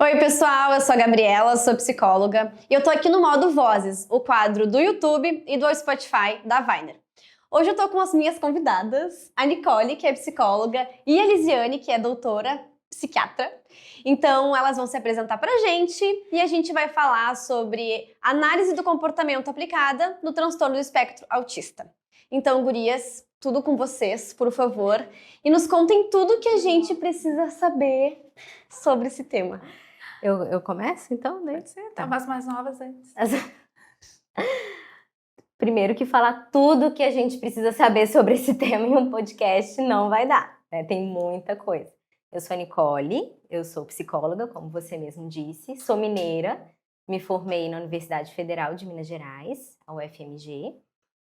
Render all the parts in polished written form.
Oi, pessoal, eu sou a Gabriela, sou psicóloga e eu tô aqui no modo Vozes, o quadro do YouTube e do Spotify da Viner. Hoje eu tô com as minhas convidadas, a Nicole, que é psicóloga, e a Elisiane, que é doutora psiquiatra. Então, elas vão se apresentar pra gente e a gente vai falar sobre análise do comportamento aplicada no transtorno do espectro autista. Então, gurias, tudo com vocês, por favor, e nos contem tudo que a gente precisa saber sobre esse tema. Eu começo, então, né? Pode ser, tá. As mais novas antes. Primeiro que falar tudo que a gente precisa saber sobre esse tema em um podcast não vai dar, né? Tem muita coisa. Eu sou a Nicole, eu sou psicóloga, como você mesmo disse, sou mineira, me formei na Universidade Federal de Minas Gerais, a UFMG,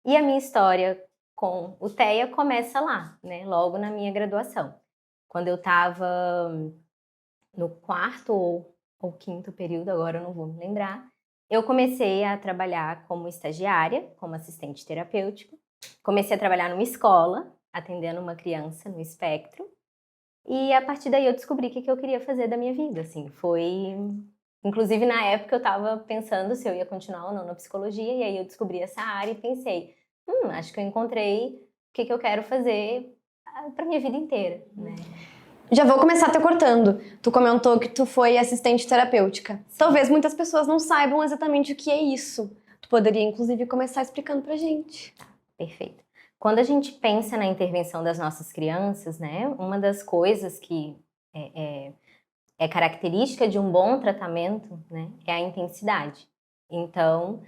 e a minha história com o TEA começa lá, né? Logo na minha graduação. Quando eu estava no quarto ou quinto período, agora eu não vou me lembrar, eu comecei a trabalhar como estagiária, como assistente terapêutico. Comecei a trabalhar numa escola, atendendo uma criança no espectro. E a partir daí eu descobri o que eu queria fazer da minha vida, assim. Inclusive, na época eu estava pensando se eu ia continuar ou não na psicologia, e aí eu descobri essa área e pensei, acho que eu encontrei o que eu quero fazer para minha vida inteira, né? Já vou começar te cortando. Tu comentou que tu foi assistente terapêutica. Talvez muitas pessoas não saibam exatamente o que é isso. Tu poderia, inclusive, começar explicando pra gente. Perfeito. Quando a gente pensa na intervenção das nossas crianças, né, uma das coisas que é característica de um bom tratamento, né, é a intensidade. Então,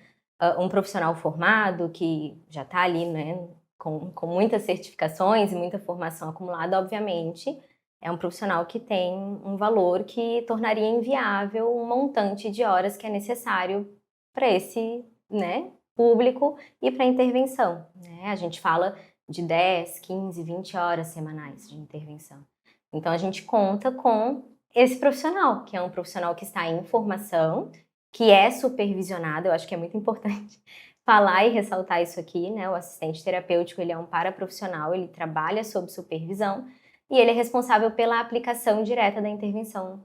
um profissional formado que já está ali, né, com muitas certificações e muita formação acumulada, obviamente, é um profissional que tem um valor que tornaria inviável um montante de horas que é necessário para esse, né, público e para intervenção, né? A gente fala de 10, 15, 20 horas semanais de intervenção. Então, a gente conta com esse profissional, que é um profissional que está em formação, que é supervisionado. Eu acho que é muito importante falar e ressaltar isso aqui, né? O assistente terapêutico, ele é um paraprofissional, ele trabalha sob supervisão e ele é responsável pela aplicação direta da intervenção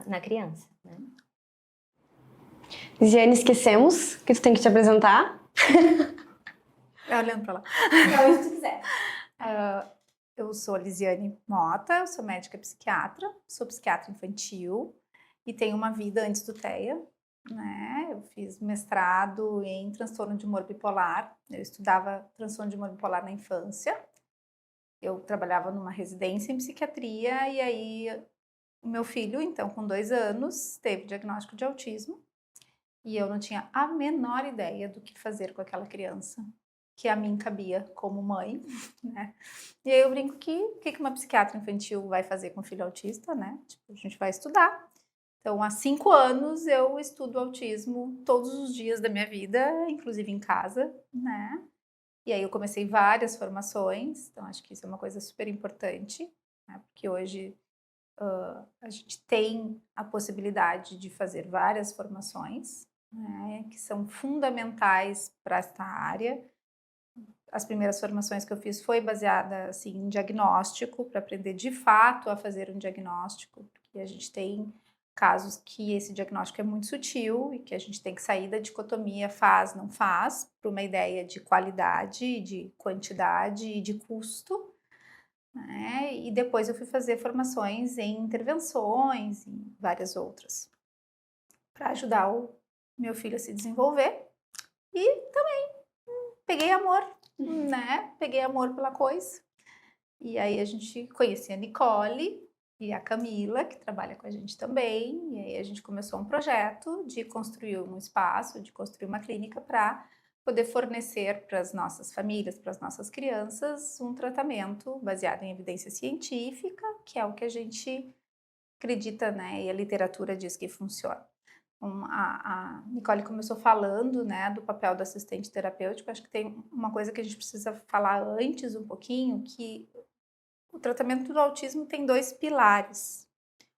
na criança, né? Lisiane, esquecemos que tu tem que te apresentar. Olhando pra lá. Onde tu quiser. Eu sou a Lisiane Mota, eu sou médica psiquiatra, sou psiquiatra infantil e tenho uma vida antes do TEA, né? Eu fiz mestrado em transtorno de humor bipolar, eu estudava transtorno de humor bipolar na infância. Eu trabalhava numa residência em psiquiatria e aí o meu filho, então com 2 anos, teve diagnóstico de autismo e eu não tinha a menor ideia do que fazer com aquela criança, que a mim cabia como mãe, né? E aí eu brinco que o que uma psiquiatra infantil vai fazer com um filho autista, né? Tipo, a gente vai estudar. Então, há 5 anos eu estudo autismo todos os dias da minha vida, inclusive em casa, né? E aí eu comecei várias formações, então acho que isso é uma coisa super importante, né? Porque hoje a gente tem a possibilidade de fazer várias formações, né? Que são fundamentais para esta área. As primeiras formações que eu fiz foi baseada assim, em diagnóstico, para aprender de fato a fazer um diagnóstico, porque a gente tem casos que esse diagnóstico é muito sutil e que a gente tem que sair da dicotomia faz, não faz, para uma ideia de qualidade, de quantidade e de custo, né? E depois eu fui fazer formações em intervenções e várias outras, para ajudar o meu filho a se desenvolver. E também peguei amor, né? Peguei amor pela coisa. E aí a gente conhecia a Nicole e a Camila, que trabalha com a gente também. E aí a gente começou um projeto de construir um espaço, de construir uma clínica para poder fornecer para as nossas famílias, para as nossas crianças, um tratamento baseado em evidência científica, que é o que a gente acredita, né? E a literatura diz que funciona. A Nicole começou falando, né, do papel do assistente terapêutico. Acho que tem uma coisa que a gente precisa falar antes um pouquinho, que o tratamento do autismo tem 2 pilares.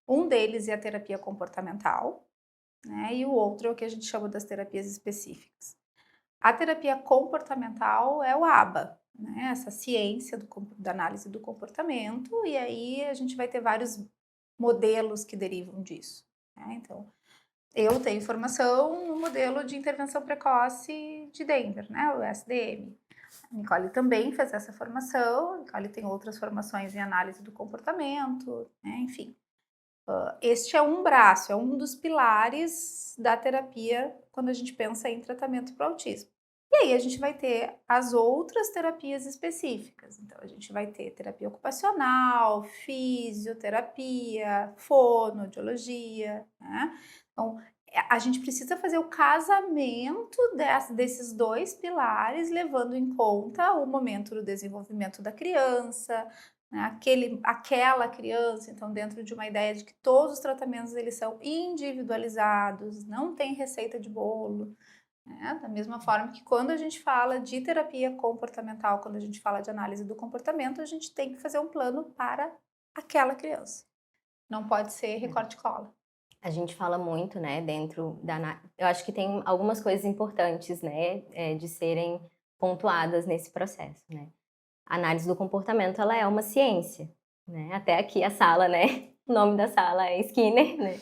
Um deles é a terapia comportamental, né, e o outro é o que a gente chama das terapias específicas. A terapia comportamental é o ABA, né, essa ciência da análise do comportamento, e aí a gente vai ter vários modelos que derivam disso. né? Então, eu tenho formação no modelo de intervenção precoce de Denver, né? O SDM. A Nicole também fez essa formação, a Nicole tem outras formações em análise do comportamento, né? Enfim. Este é um braço, é um dos pilares da terapia quando a gente pensa em tratamento para autismo. E aí a gente vai ter as outras terapias específicas. Então, a gente vai ter terapia ocupacional, fisioterapia, fonoaudiologia, né? Então, a gente precisa fazer o casamento desses dois pilares, levando em conta o momento do desenvolvimento da criança, né? Aquela criança, então, dentro de uma ideia de que todos os tratamentos eles são individualizados, não tem receita de bolo. Da mesma forma que quando a gente fala de terapia comportamental, quando a gente fala de análise do comportamento, a gente tem que fazer um plano para aquela criança. Não pode ser recorte e cola. A gente fala muito, né, eu acho que tem algumas coisas importantes, né, de serem pontuadas nesse processo, né. A análise do comportamento, ela é uma ciência, né, até aqui a sala, né, o nome da sala é Skinner, né,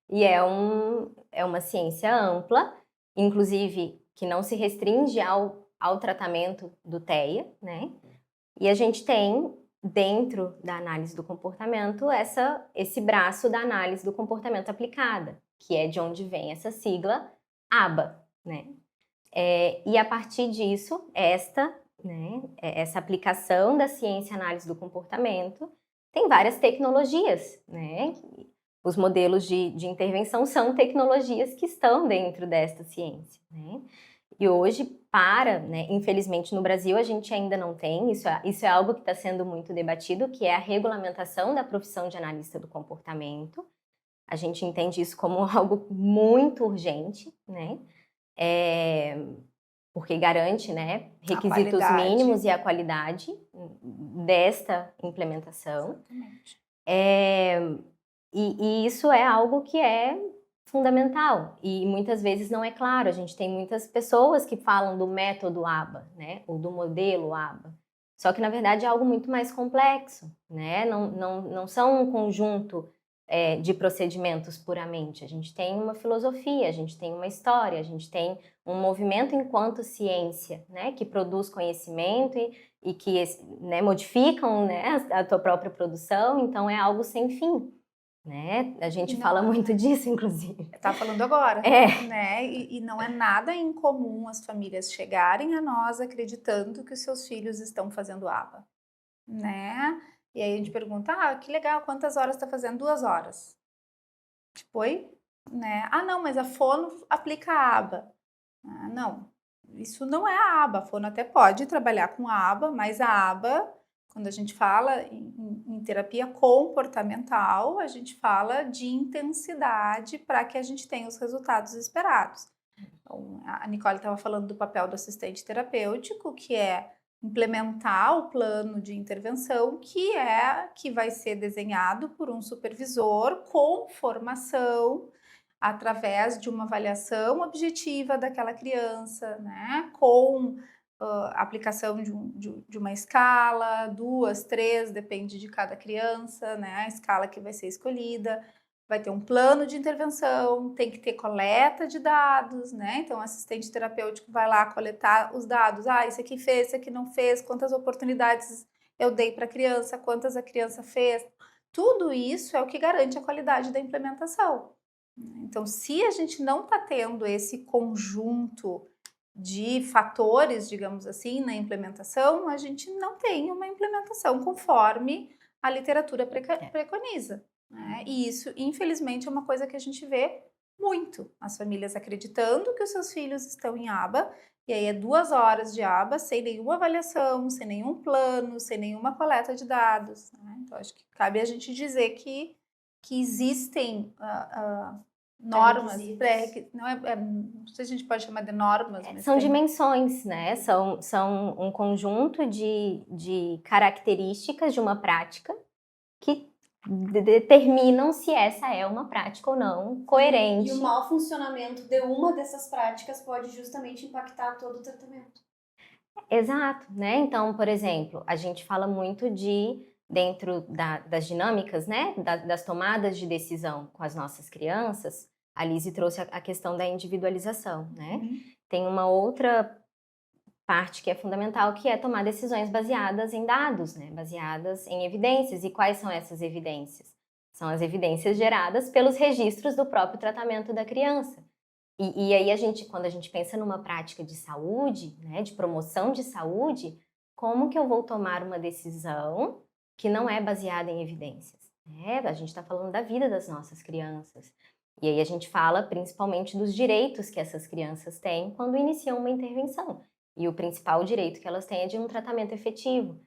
e é uma ciência ampla, inclusive que não se restringe ao tratamento do TEA, né, e a gente tem dentro da análise do comportamento esse braço da análise do comportamento aplicada, que é de onde vem essa sigla ABA, né? E a partir disso, essa aplicação da ciência análise do comportamento tem várias tecnologias, né? Os modelos de intervenção são tecnologias que estão dentro desta ciência, né? E hoje, né, infelizmente no Brasil a gente ainda não tem, isso é algo que está sendo muito debatido, que é a regulamentação da profissão de analista do comportamento. A gente entende isso como algo muito urgente, né? Porque garante, né, requisitos mínimos e a qualidade desta implementação. Exatamente. E isso é algo que é fundamental e muitas vezes não é claro. A gente tem muitas pessoas que falam do método ABA, né, ou do modelo ABA. Só que na verdade é algo muito mais complexo, né? Não são um conjunto de procedimentos puramente. A gente tem uma filosofia, a gente tem uma história, a gente tem um movimento enquanto ciência, né, que produz conhecimento e que, né, modificam, né, a tua própria produção. Então é algo sem fim. Né? A gente fala muito disso, inclusive. Tá falando agora, né? E não é nada incomum as famílias chegarem a nós acreditando que os seus filhos estão fazendo ABA, né? E aí a gente pergunta, que legal, quantas horas tá fazendo? 2 horas. Tipo, oi? Né? Não, mas a fono aplica a ABA. Não, isso não é a ABA. A fono até pode trabalhar com a ABA, mas a ABA, quando a gente fala em terapia comportamental, a gente fala de intensidade para que a gente tenha os resultados esperados. Então, a Nicole estava falando do papel do assistente terapêutico, que é implementar o plano de intervenção, que vai ser desenhado por um supervisor com formação, através de uma avaliação objetiva daquela criança, né, com aplicação de uma escala, 2, 3, depende de cada criança, né? A escala que vai ser escolhida, vai ter um plano de intervenção, tem que ter coleta de dados, né? Então, o assistente terapêutico vai lá coletar os dados. Isso aqui fez, isso aqui não fez, quantas oportunidades eu dei para a criança, quantas a criança fez. Tudo isso é o que garante a qualidade da implementação. Então, se a gente não está tendo esse conjunto de fatores, digamos assim, na implementação, a gente não tem uma implementação conforme a literatura preconiza, né? E isso, infelizmente, é uma coisa que a gente vê muito. As famílias acreditando que os seus filhos estão em aba, e aí é 2 horas de aba, sem nenhuma avaliação, sem nenhum plano, sem nenhuma coleta de dados, né? Então, acho que cabe a gente dizer que existem normas, não sei se a gente pode chamar de normas, mas são dimensões, né? São um conjunto de características de uma prática que determinam se essa é uma prática ou não coerente. E o mau funcionamento de uma dessas práticas pode justamente impactar todo o tratamento. Exato, né? Então, por exemplo, a gente fala muito de dentro das dinâmicas, né, das tomadas de decisão com as nossas crianças, a Lizzy trouxe a questão da individualização, né? Tem uma outra parte que é fundamental, que é tomar decisões baseadas em dados, né? Baseadas em evidências. E quais são essas evidências? São as evidências geradas pelos registros do próprio tratamento da criança. E aí, quando a gente pensa numa prática de saúde, né, de promoção de saúde, como que eu vou tomar uma decisão que não é baseada em evidências? A gente está falando da vida das nossas crianças. E aí a gente fala principalmente dos direitos que essas crianças têm quando iniciam uma intervenção. E o principal direito que elas têm é de um tratamento efetivo,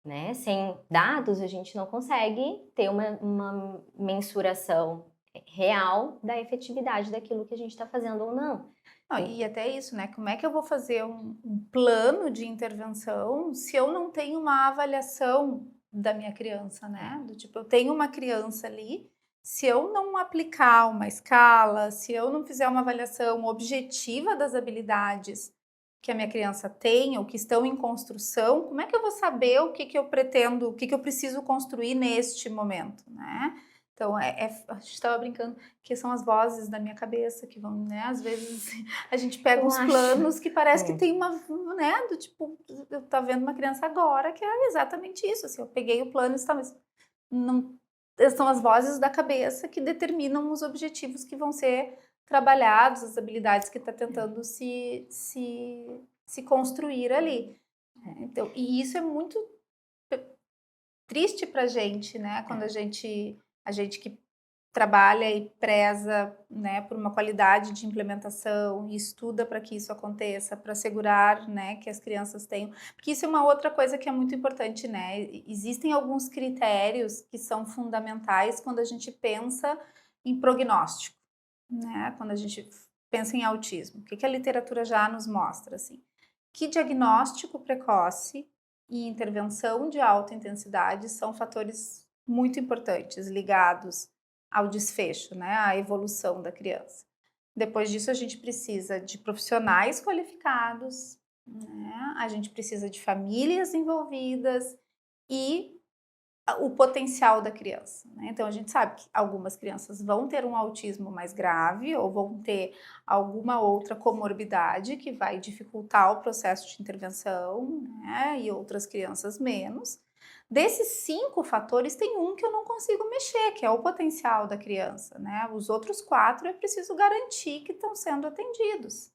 né? Sem dados, a gente não consegue ter uma mensuração real da efetividade daquilo que a gente está fazendo ou não. E até isso, né? Como é que eu vou fazer um plano de intervenção se eu não tenho uma avaliação da minha criança, né? Do tipo, eu tenho uma criança ali, se eu não aplicar uma escala, se eu não fizer uma avaliação objetiva das habilidades que a minha criança tem ou que estão em construção, como é que eu vou saber o que que eu pretendo, o que que eu preciso construir neste momento, né? Então, a gente estava brincando que são as vozes da minha cabeça que vão, né? Às vezes a gente pega uns planos que parece que tem uma, né? Do tipo, eu tô vendo uma criança agora que é exatamente isso. Assim, eu peguei o plano e está, mas não, são as vozes da cabeça que determinam os objetivos que vão ser trabalhados, as habilidades que está tentando se construir ali. Então, e isso é muito triste para a gente, né? Quando a gente que trabalha e preza, né, por uma qualidade de implementação e estuda para que isso aconteça, para assegurar, né, que as crianças tenham, porque isso é uma outra coisa que é muito importante, né? Existem alguns critérios que são fundamentais quando a gente pensa em prognóstico, né? Quando a gente pensa em autismo, o que a literatura já nos mostra, assim, que diagnóstico precoce e intervenção de alta intensidade são fatores muito importantes, ligados ao desfecho, né, à evolução da criança. Depois disso, a gente precisa de profissionais qualificados, né, a gente precisa de famílias envolvidas e o potencial da criança, né? Então, a gente sabe que algumas crianças vão ter um autismo mais grave ou vão ter alguma outra comorbidade que vai dificultar o processo de intervenção, né? E outras crianças menos. Desses 5 fatores, tem um que eu não consigo mexer, que é o potencial da criança, né? Os outros 4 é preciso garantir que estão sendo atendidos,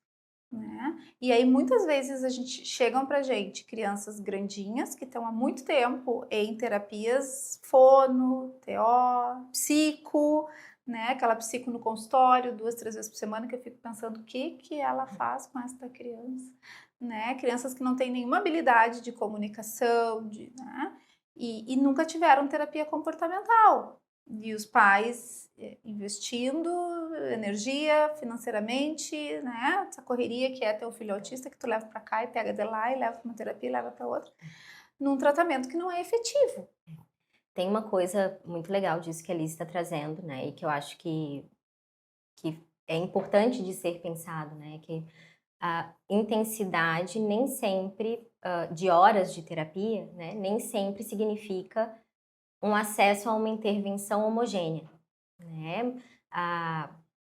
né? E aí muitas vezes chegam pra gente crianças grandinhas que estão há muito tempo em terapias fono, TO, psico, né? Aquela psico no consultório 2, 3 vezes por semana, que eu fico pensando o que ela faz com essa criança, né? Crianças que não têm nenhuma habilidade de comunicação, né? E nunca tiveram terapia comportamental. E os pais investindo energia financeiramente, né? Essa correria que é ter um filho autista que tu leva para cá e pega de lá e leva para uma terapia e leva para outra, num tratamento que não é efetivo. Tem uma coisa muito legal disso que a Liz está trazendo, né? E que eu acho que é importante de ser pensado, né? Que a intensidade nem sempre de horas de terapia, né? Nem sempre significa um acesso a uma intervenção homogênea, né?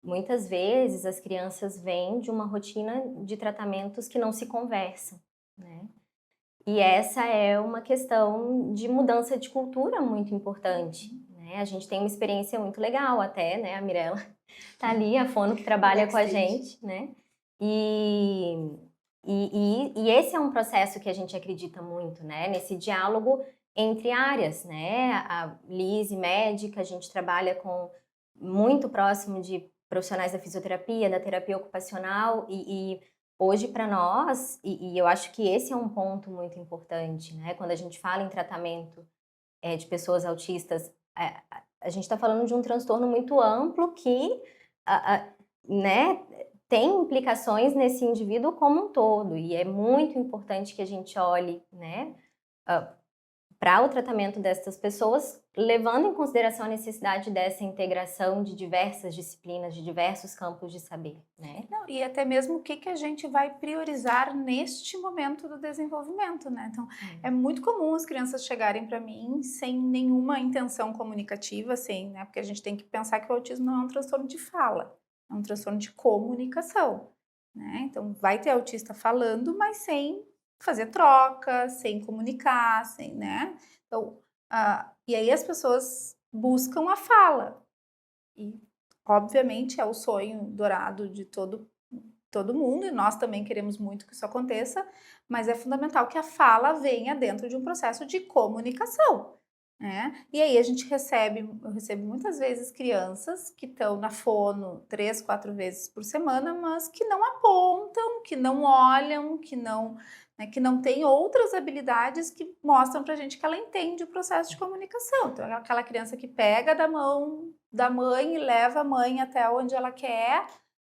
Muitas vezes as crianças vêm de uma rotina de tratamentos que não se conversam, né? E essa é uma questão de mudança de cultura muito importante, né? A gente tem uma experiência muito legal até, né? A Mirella tá ali, a fono que trabalha com a gente, né? E esse é um processo que a gente acredita muito, né? Nesse diálogo entre áreas, né? A Liz, médica, a gente trabalha muito próximo de profissionais da fisioterapia, da terapia ocupacional e hoje para nós, e eu acho que esse é um ponto muito importante, né? Quando a gente fala em tratamento de pessoas autistas, a gente está falando de um transtorno muito amplo que, né, tem implicações nesse indivíduo como um todo, e é muito importante que a gente olhe, né, para o tratamento dessas pessoas, levando em consideração a necessidade dessa integração de diversas disciplinas, de diversos campos de saber, né? Não, e até mesmo o que a gente vai priorizar neste momento do desenvolvimento, né? Então, é muito comum as crianças chegarem para mim sem nenhuma intenção comunicativa, né? Porque a gente tem que pensar que o autismo não é um transtorno de fala, é um transtorno de comunicação, né? Então, vai ter autista falando, mas sem fazer troca, sem comunicar, né? Então, e aí as pessoas buscam a fala. E, obviamente, é o sonho dourado de todo mundo, e nós também queremos muito que isso aconteça, mas é fundamental que a fala venha dentro de um processo de comunicação, né? E aí eu recebo muitas vezes crianças que estão na fono 3, 4 vezes por semana, mas que não apontam, que não olham, que não tem outras habilidades que mostram pra gente que ela entende o processo de comunicação. Então, é aquela criança que pega da mão da mãe e leva a mãe até onde ela quer,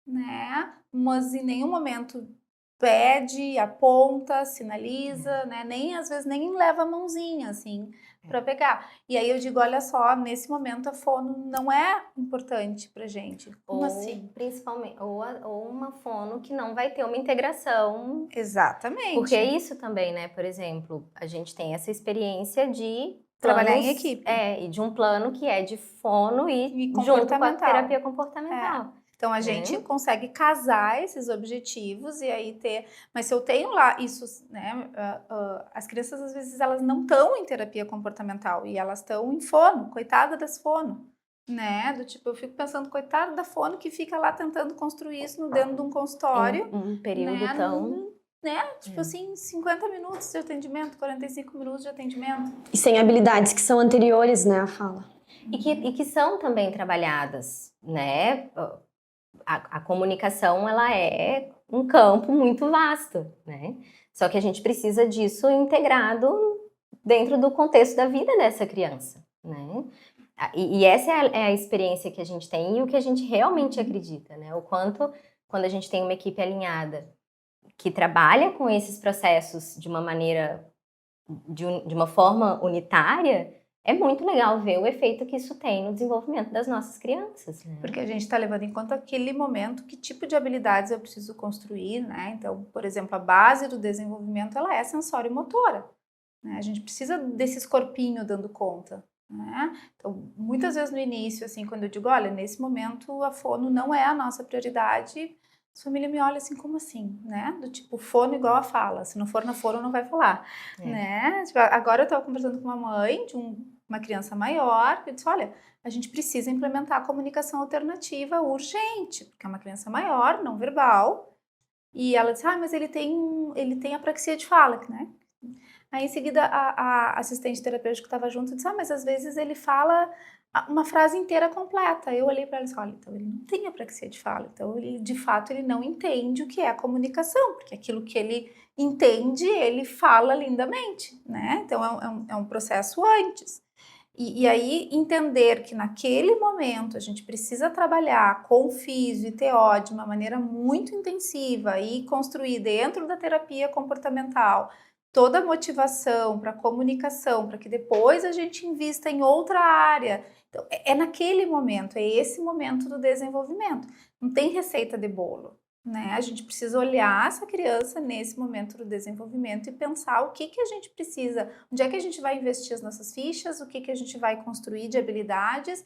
né? Mas em nenhum momento pede, aponta, sinaliza, né? Nem às vezes nem leva a mãozinha assim para pegar. E aí eu digo, olha só, nesse momento a fono não é importante pra gente. Como assim? Principalmente, ou uma fono que não vai ter uma integração. Exatamente. Porque é isso também, né? Por exemplo, a gente tem essa experiência de trabalhar em equipe. E de um plano que é de fono e junto com a terapia comportamental. Então, a gente consegue casar esses objetivos e aí Mas se eu tenho lá isso, né? As crianças, às vezes, elas não estão em terapia comportamental e elas estão em fono, coitada das fono, né? Do tipo, eu fico pensando, coitada da fono que fica lá tentando construir isso dentro de um consultório. Um período tão... Tipo assim, 50 minutos de atendimento, 45 minutos de atendimento. E sem habilidades que são anteriores, né, à fala. E que são também trabalhadas, né? A comunicação, ela é um campo muito vasto, né? Só que a gente precisa disso integrado dentro do contexto da vida dessa criança, né? E essa é a experiência que a gente tem e o que a gente realmente acredita, né? O quanto, quando a gente tem uma equipe alinhada que trabalha com esses processos de uma maneira, de uma forma unitária, é muito legal ver o efeito que isso tem no desenvolvimento das nossas crianças, né? Porque a gente está levando em conta aquele momento, que tipo de habilidades eu preciso construir, né? Então, por exemplo, a base do desenvolvimento, ela é sensório-motora, né? A gente precisa desses corpinhos dando conta, né? Então, muitas vezes no início, assim, quando eu digo, olha, nesse momento a fono não é a nossa prioridade, a família me olha assim, como assim, né? Do tipo, fono igual a fala, se não for na fono não vai falar, né? Tipo, agora eu estava conversando com uma mãe de uma criança maior, que disse, olha, a gente precisa implementar a comunicação alternativa urgente, porque é uma criança maior, não verbal, e ela disse, mas ele tem apraxia de fala, né? Aí em seguida a assistente terapêutica que estava junto disse, mas às vezes ele fala uma frase inteira completa. Eu olhei para ela e disse, olha, então ele não tem apraxia de fala, então ele, de fato, ele não entende o que é a comunicação, porque aquilo que ele entende, ele fala lindamente, né? Então é um processo antes. E aí entender que naquele momento a gente precisa trabalhar com físio e TO de uma maneira muito intensiva e construir dentro da terapia comportamental toda a motivação para comunicação, para que depois a gente invista em outra área. Então, é naquele momento, é esse momento do desenvolvimento. Não tem receita de bolo, né? A gente precisa olhar essa criança nesse momento do desenvolvimento e pensar o que a gente precisa, onde é que a gente vai investir as nossas fichas, o que a gente vai construir de habilidades,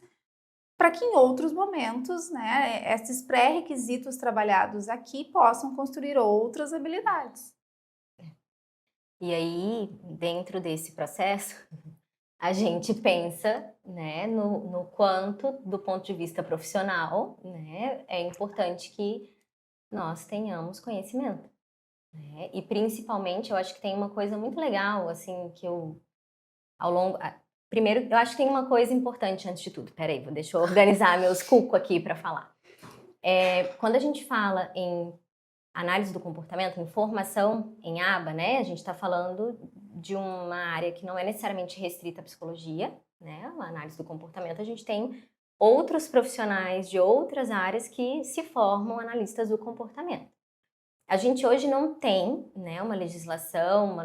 para que em outros momentos, né, esses pré-requisitos trabalhados aqui possam construir outras habilidades. E aí, dentro desse processo, a gente pensa, né, no quanto, do ponto de vista profissional, né, é importante que nós tenhamos conhecimento, né? E principalmente, eu acho que tem uma coisa muito legal, assim, que eu, primeiro, eu acho que tem uma coisa importante antes de tudo. Peraí, deixa eu organizar meus cucos aqui para falar. Quando a gente fala em análise do comportamento, em formação em aba, né? A gente está falando de uma área que não é necessariamente restrita à psicologia, né? A análise do comportamento, a gente tem outros profissionais de outras áreas que se formam analistas do comportamento. A gente hoje não tem, né, uma legislação, uma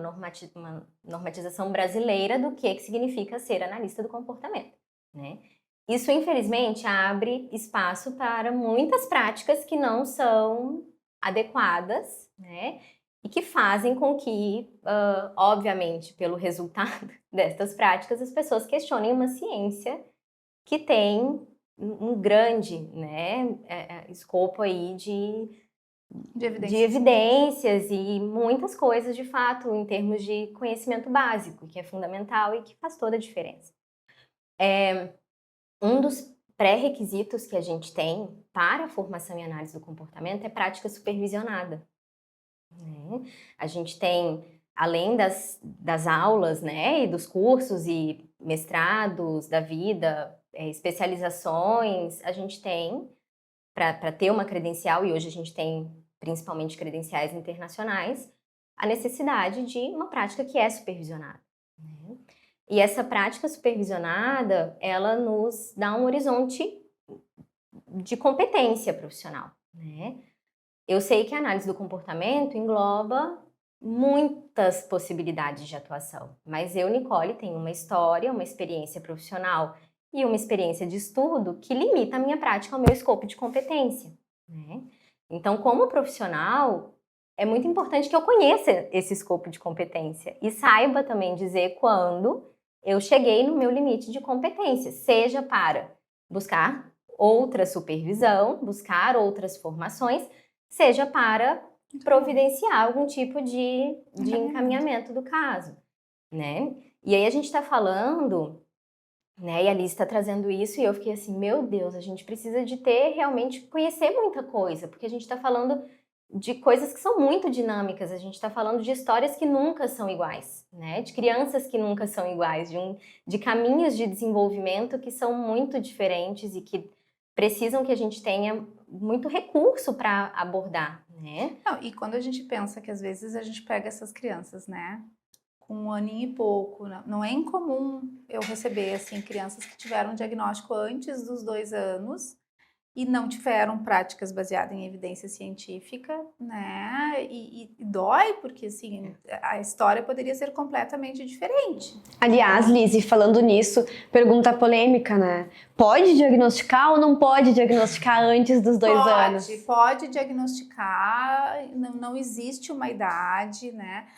normatização brasileira do que significa ser analista do comportamento, né? Isso, infelizmente, abre espaço para muitas práticas que não são adequadas, né? E que fazem com que, obviamente, pelo resultado destas práticas, as pessoas questionem uma ciência que tem um grande, né, escopo aí de evidências e muitas coisas, de fato, em termos de conhecimento básico, que é fundamental e que faz toda a diferença. Um dos pré-requisitos que a gente tem para a formação em análise do comportamento é prática supervisionada, né? A gente tem, além das aulas, né, e dos cursos e mestrados da vida, especializações, a gente tem, para ter uma credencial, e hoje a gente tem principalmente credenciais internacionais, a necessidade de uma prática que é supervisionada, né? E essa prática supervisionada, ela nos dá um horizonte de competência profissional, né? Eu sei que a análise do comportamento engloba muitas possibilidades de atuação, mas eu, Nicole, tenho uma história, uma experiência profissional e uma experiência de estudo que limita a minha prática ao meu escopo de competência, né? Então, como profissional, é muito importante que eu conheça esse escopo de competência e saiba também dizer quando eu cheguei no meu limite de competência, seja para buscar outra supervisão, buscar outras formações, seja para providenciar algum tipo de encaminhamento do caso, né? E aí a gente está falando, né, e a Alice está trazendo isso, e eu fiquei assim, meu Deus, a gente precisa de realmente conhecer muita coisa, porque a gente está falando de coisas que são muito dinâmicas, a gente está falando de histórias que nunca são iguais, né? De crianças que nunca são iguais, de caminhos de desenvolvimento que são muito diferentes e que precisam que a gente tenha muito recurso para abordar, né? Não, e quando a gente pensa que às vezes a gente pega essas crianças, né, com 1 aninho e pouco, não é incomum eu receber, assim, crianças que tiveram diagnóstico antes dos 2 anos e não tiveram práticas baseadas em evidência científica, né? E dói, porque assim, a história poderia ser completamente diferente. Aliás, Lizzy, falando nisso, pergunta polêmica, né? Pode diagnosticar ou não pode diagnosticar antes dos 2 anos? Pode diagnosticar, não existe uma idade, né?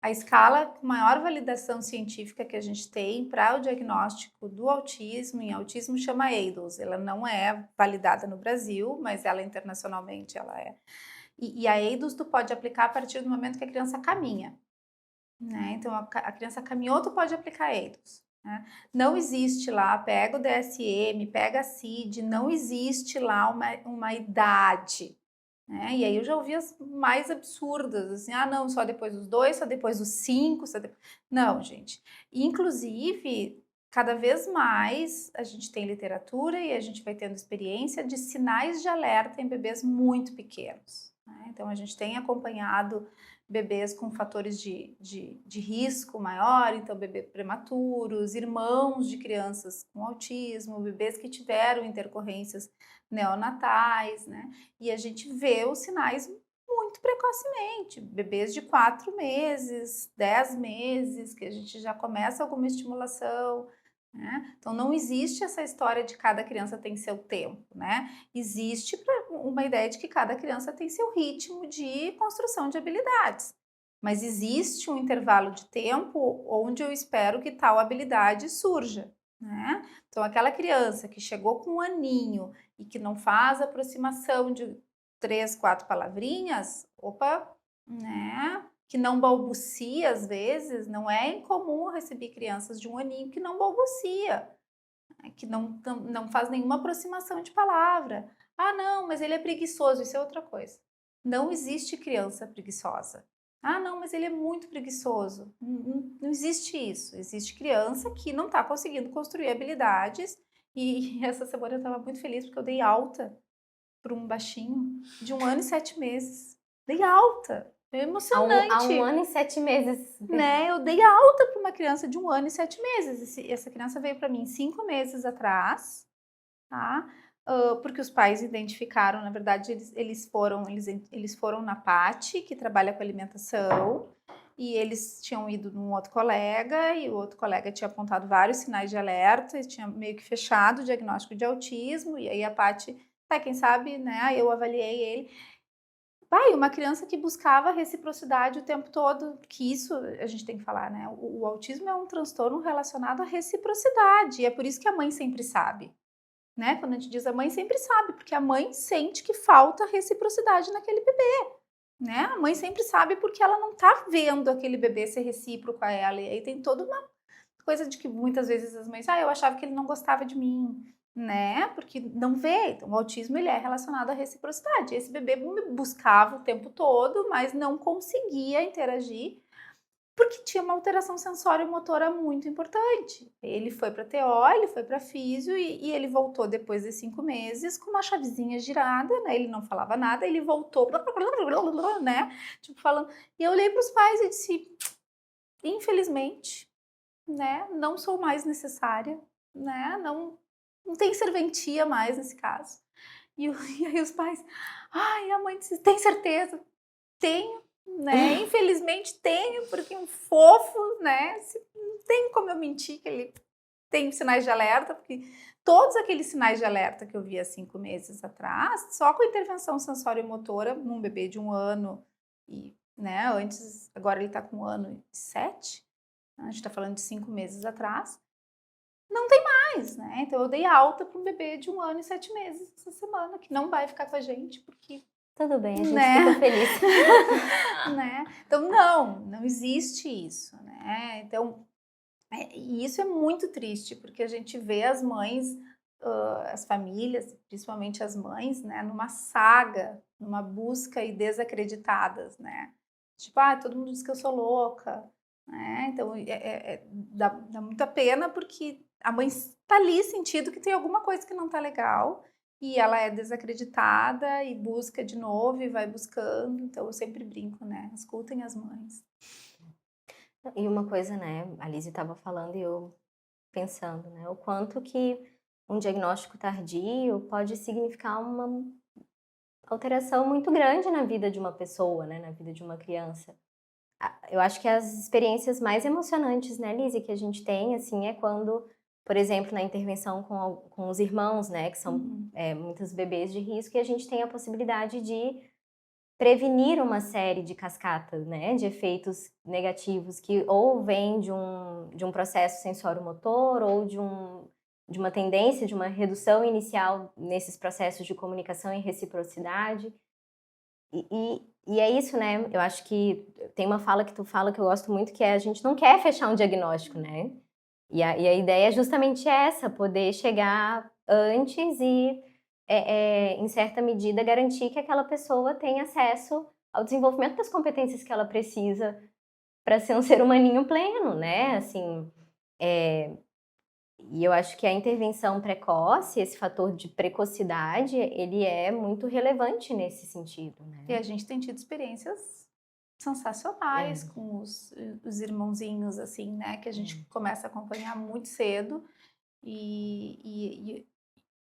A escala com maior validação científica que a gente tem para o diagnóstico do autismo, em autismo, chama EIDOS. Ela não é validada no Brasil, mas ela internacionalmente ela é. E a EIDOS tu pode aplicar a partir do momento que a criança caminha, né? Então a criança caminhou, tu pode aplicar EIDOS, né? Não existe lá, pega o DSM, pega a CID, não existe lá uma idade. E aí eu já ouvi as mais absurdas, assim, não, só depois dos 2, só depois dos 5, Não, gente. Inclusive, cada vez mais a gente tem literatura e a gente vai tendo experiência de sinais de alerta em bebês muito pequenos, né? Então, a gente tem acompanhado bebês com fatores de risco maior, então bebês prematuros, irmãos de crianças com autismo, bebês que tiveram intercorrências neonatais, né? E a gente vê os sinais muito precocemente, bebês de 4 meses, 10 meses, que a gente já começa alguma estimulação, né? Então não existe essa história de cada criança tem seu tempo, né? Existe uma ideia de que cada criança tem seu ritmo de construção de habilidades, mas existe um intervalo de tempo onde eu espero que tal habilidade surja, né? Então aquela criança que chegou com 1 aninho e que não faz aproximação de 3, 4 palavrinhas, né? Que não balbucia às vezes, não é incomum receber crianças de 1 aninho que não balbucia, que não faz nenhuma aproximação de palavra. Não, mas ele é preguiçoso, isso é outra coisa. Não existe criança preguiçosa. Não, mas ele é muito preguiçoso. Não existe isso. Existe criança que não está conseguindo construir habilidades. E essa semana eu estava muito feliz porque eu dei alta para um baixinho de 1 ano e 7 meses. Dei alta. É emocionante. Há 1 ano e 7 meses. Né? Eu dei alta para uma criança de 1 ano e 7 meses. Essa criança veio para mim 5 meses atrás, tá? porque os pais identificaram, na verdade, eles foram na Pati, que trabalha com alimentação, e eles tinham ido num outro colega, e o outro colega tinha apontado vários sinais de alerta, e tinha meio que fechado o diagnóstico de autismo, e aí a Pati, quem sabe, né, eu avaliei ele. Pai, uma criança que buscava reciprocidade o tempo todo, que isso a gente tem que falar, né? O autismo é um transtorno relacionado à reciprocidade, e é por isso que a mãe sempre sabe, né? Quando a gente diz a mãe sempre sabe, porque a mãe sente que falta reciprocidade naquele bebê, né? A mãe sempre sabe porque ela não tá vendo aquele bebê ser recíproco a ela, e aí tem toda uma coisa de que muitas vezes as mães, eu achava que ele não gostava de mim, né? Porque não vê. Então, o autismo ele é relacionado à reciprocidade. Esse bebê me buscava o tempo todo, mas não conseguia interagir porque tinha uma alteração sensório-motora muito importante. Ele foi para TO, ele foi para físio e ele voltou depois de 5 meses com uma chavezinha girada, né? Ele não falava nada, ele voltou, né? Tipo falando. E eu olhei para os pais e disse: infelizmente, né? Não sou mais necessária, né? Não tem serventia mais nesse caso. E aí os pais, a mãe disse, tem certeza? Tenho, né? Infelizmente tenho, porque um fofo, né? Não tem como eu mentir que ele tem sinais de alerta, porque todos aqueles sinais de alerta que eu vi há 5 meses atrás, só com intervenção sensório-motora num bebê de 1 ano, e, né, antes, agora ele tá com 1 ano e 7, a gente tá falando de 5 meses atrás, não tem mais, né? Então eu dei alta para um bebê de 1 ano e 7 meses essa semana, que não vai ficar com a gente, porque Tudo bem, a gente né? fica feliz. Né? Então não existe isso, né? Então, e isso é muito triste, porque a gente vê as mães, as famílias, principalmente as mães, né, numa saga, numa busca e desacreditadas, né? Tipo, todo mundo diz que eu sou louca, né? Então, dá muita pena porque a mãe está ali sentindo que tem alguma coisa que não está legal e ela é desacreditada e busca de novo e vai buscando. Então, eu sempre brinco, né? Escutem as mães. E uma coisa, né, a Lizzie estava falando e eu pensando, né, o quanto que um diagnóstico tardio pode significar uma alteração muito grande na vida de uma pessoa, né, na vida de uma criança. Eu acho que as experiências mais emocionantes, né, Lizzie, que a gente tem, assim, é quando, por exemplo, na intervenção com os irmãos, né, que são muitos bebês de risco, e a gente tem a possibilidade de prevenir uma série de cascatas, né, de efeitos negativos que ou vêm de um processo sensório-motor ou de uma tendência, de uma redução inicial nesses processos de comunicação e reciprocidade. E é isso, né? Eu acho que tem uma fala que tu fala que eu gosto muito, que é a gente não quer fechar um diagnóstico, né? E a ideia é justamente essa, poder chegar antes e, em certa medida, garantir que aquela pessoa tenha acesso ao desenvolvimento das competências que ela precisa para ser um ser humaninho pleno, né? Assim, e eu acho que a intervenção precoce, esse fator de precocidade, ele é muito relevante nesse sentido, né? E a gente tem tido experiências sensacionais com os irmãozinhos, assim, né? Que a gente começa a acompanhar muito cedo e